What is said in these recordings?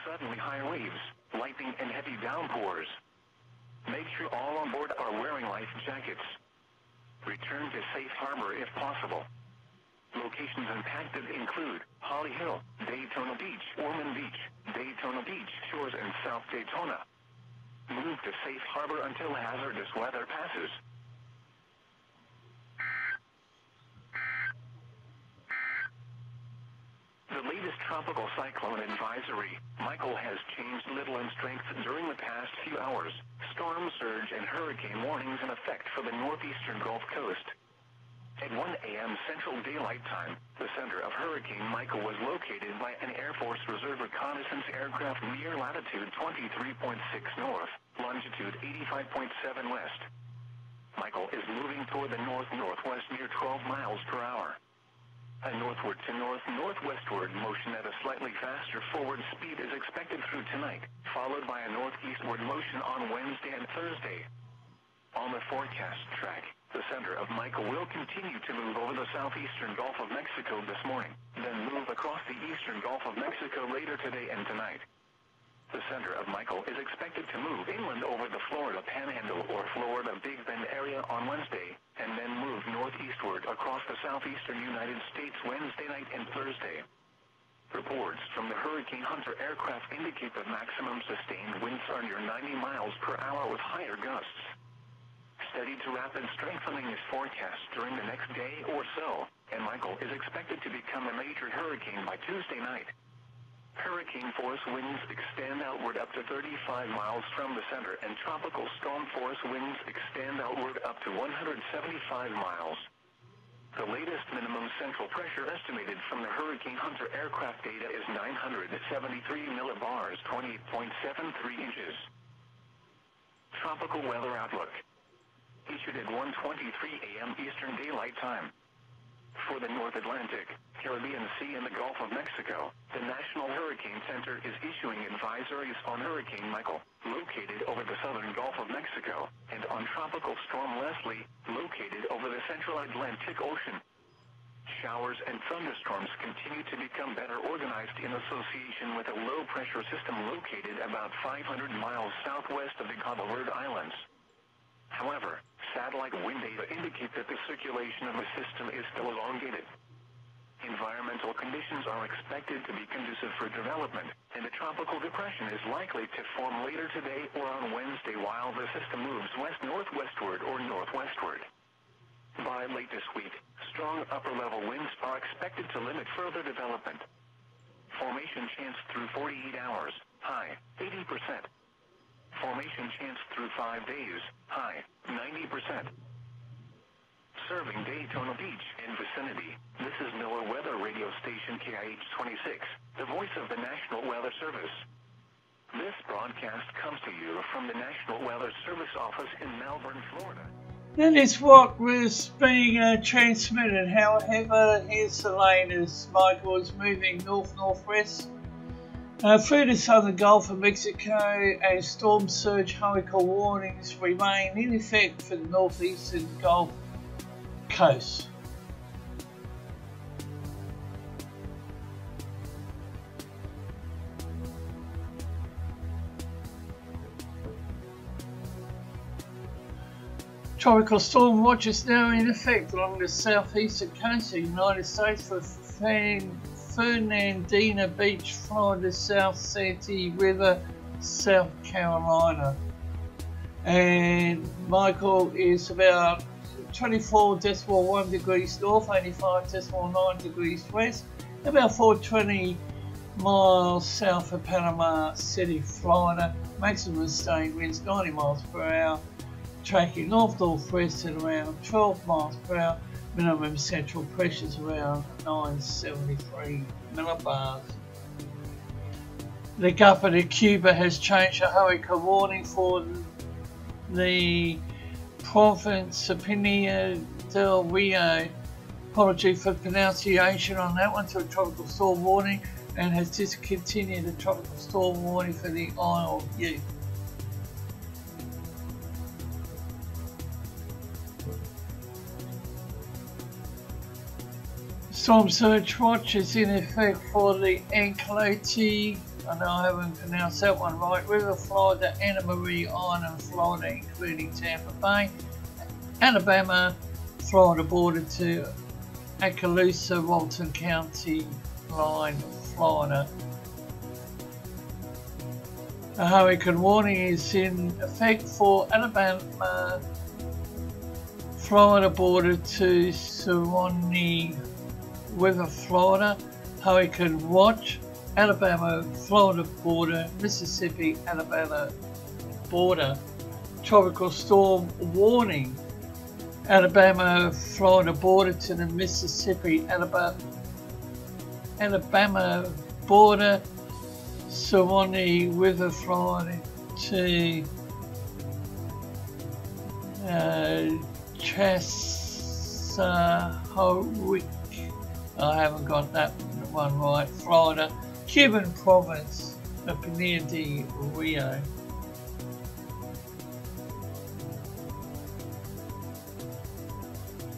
suddenly high waves, lightning and heavy downpours. Make sure all on board are wearing life jackets. Return to safe harbor if possible. Locations impacted include Holly Hill, Daytona Beach, Ormond Beach, Daytona Beach Shores and South Daytona. Move to safe harbor until hazardous weather passes. The latest tropical cyclone advisory, Michael, has changed little in strength during the past few hours. Storm surge and hurricane warnings in effect for the northeastern Gulf Coast. At 1 a.m. Central Daylight Time, the center of Hurricane Michael was located by an Air Force Reserve reconnaissance aircraft near latitude 23.6 north, longitude 85.7 west. Michael is moving toward the north-northwest near 12 miles per hour. A northward to north-northwestward motion at a slightly faster forward speed is expected through tonight, followed by a northeastward motion on Wednesday and Thursday. On the forecast track, the center of Michael will continue to move over the southeastern Gulf of Mexico this morning, then move across the eastern Gulf of Mexico later today and tonight. The center of Michael is expected to move inland over the Florida Panhandle or Florida Big Bend area on Wednesday, and then move northeastward across the southeastern United States Wednesday night and Thursday. Reports from the Hurricane Hunter aircraft indicate that maximum sustained winds are near 90 miles per hour with higher gusts. Steady to rapid strengthening is forecast during the next day or so, and Michael is expected to become a major hurricane by Tuesday night. Hurricane force winds extend outward up to 35 miles from the center, and tropical storm force winds extend outward up to 175 miles. The latest minimum central pressure estimated from the Hurricane Hunter aircraft data is 973 millibars, 28.73 inches. Tropical weather outlook. Issued at 1:23 a.m. Eastern Daylight Time. For the North Atlantic, Caribbean Sea and the Gulf of Mexico, the National Hurricane Center is issuing advisories on Hurricane Michael, located over the southern Gulf of Mexico, and on Tropical Storm Leslie, located over the central Atlantic Ocean. Showers and thunderstorms continue to become better organized in association with a low-pressure system located about 500 miles southwest of the Cabo Verde Islands. However, satellite wind data indicate that the circulation of the system is still elongated. Environmental conditions are expected to be conducive for development, and a tropical depression is likely to form later today or on Wednesday while the system moves west-northwestward or northwestward. By late this week, strong upper-level winds are expected to limit further development. Formation chance through 48 hours, high 80%. Formation chance through 5 days, high 90%. Serving Daytona Beach and vicinity, this is Miller Weather Radio Station KIH-26, the voice of the National Weather Service. This broadcast comes to you from the National Weather Service office in Melbourne, Florida. That is what was being transmitted. However, here's the latest. Michael is moving north-northwest through the southern Gulf of Mexico, and storm surge hurricane warnings remain in effect for the northeastern Gulf Coast. Tropical storm watch is now in effect along the southeastern coast of the United States for Fernandina Beach, Florida, South Santee River, South Carolina. And Michael is about 24.1 degrees north, 85.9 degrees west, about 420 miles south of Panama City, Florida. Maximum sustained winds 90 miles per hour, tracking north-northwest at around 12 miles per hour. Minimum central pressure is around 973 millibars. The governor of Cuba has changed the hurricane warning for the province of Pineda del Rio. Apology for pronunciation on that one, to a tropical storm warning, and has discontinued the tropical storm warning for the Isle of Youth. Storm surge watch is in effect for the Anclote, I know I haven't pronounced that one right, River, Florida, Anna Marie Island, Florida, including Tampa Bay, Alabama, Florida border to Okaloosa, Walton County line, Florida. A hurricane warning is in effect for Alabama, Florida border to Suwannee River, Florida. Hurricane watch, Alabama, Florida border, Mississippi, Alabama border. Tropical storm warning, Alabama, Florida border to the Mississippi, Alabama border, Suwannee River, Florida to Chesahowick. I haven't got that one right. Florida, Cuban province, near de Rio.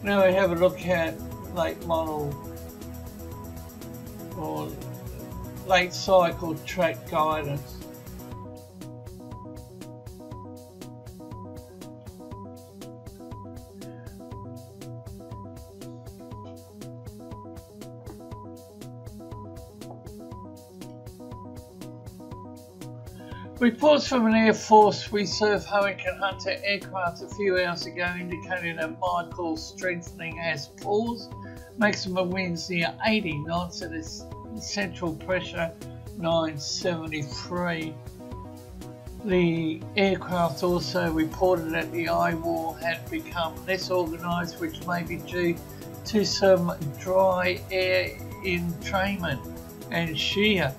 Now we have a look at late model or late cycle track guidance. Reports from an Air Force Reserve Hurricane Hunter aircraft a few hours ago indicating that Michael's strengthening has paused. Maximum winds near 80 knots at its central pressure 973. The aircraft also reported that the eye wall had become less organised, which may be due to some dry air entrainment and shear.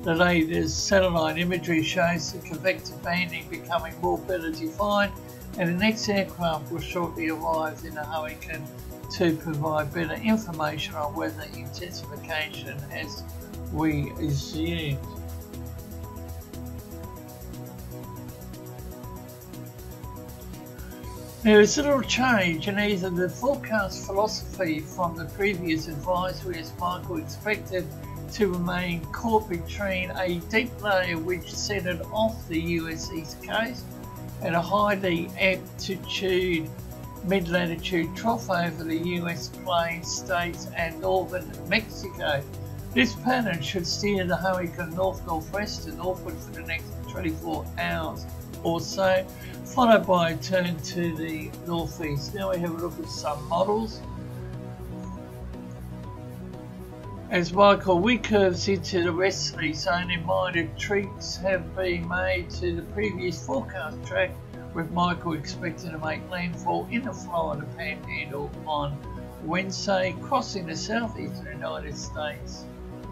The latest satellite imagery shows the convective banding becoming more better defined, and the next aircraft will shortly arrive in the hurricane to provide better information on weather intensification as we assumed. There is little change in either the forecast philosophy from the previous advisory, as Michael expected to remain caught between a deep layer which centered off the US East Coast and a highly altitude mid-latitude trough over the US Plains states and northern Mexico. This pattern should steer the hurricane north-northwest and northward for the next 24 hours or so, followed by a turn to the northeast. Now we have a look at some models. As Michael recurves into the westerly zone, in minor tweaks have been made to the previous forecast track, with Michael expecting to make landfall in the Florida Panhandle on Wednesday, crossing the southeastern United States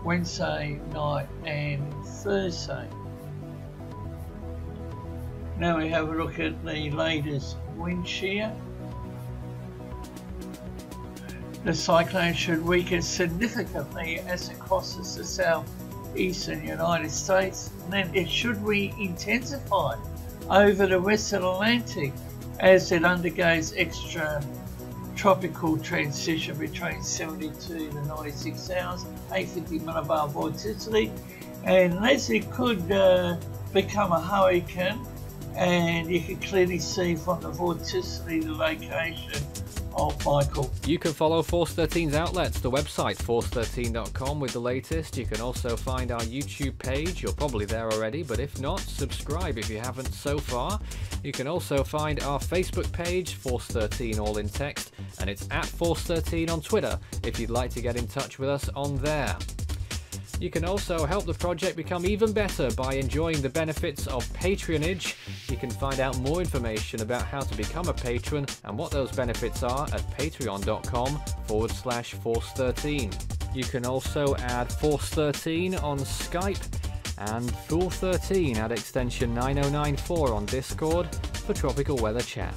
Wednesday night and Thursday. Now we have a look at the latest wind shear. The cyclone should weaken significantly as it crosses the southeastern United States, and then it should re-intensify over the western Atlantic as it undergoes extra tropical transition between 72 to 96 hours, 850 millibar vorticity, and as it could become a hurricane, and you can clearly see from the vorticity the location of Michael. You can follow Force 13's outlets, the website force13.com with the latest. You can also find our YouTube page. You're probably there already, but if not, subscribe if you haven't so far. You can also find our Facebook page, Force 13 all in text, and it's at Force 13 on Twitter if you'd like to get in touch with us on there. You can also help the project become even better by enjoying the benefits of patronage. You can find out more information about how to become a patron and what those benefits are at patreon.com/Force13. You can also add Force 13 on Skype and Fool 13 at extension 9094 on Discord for tropical weather chat.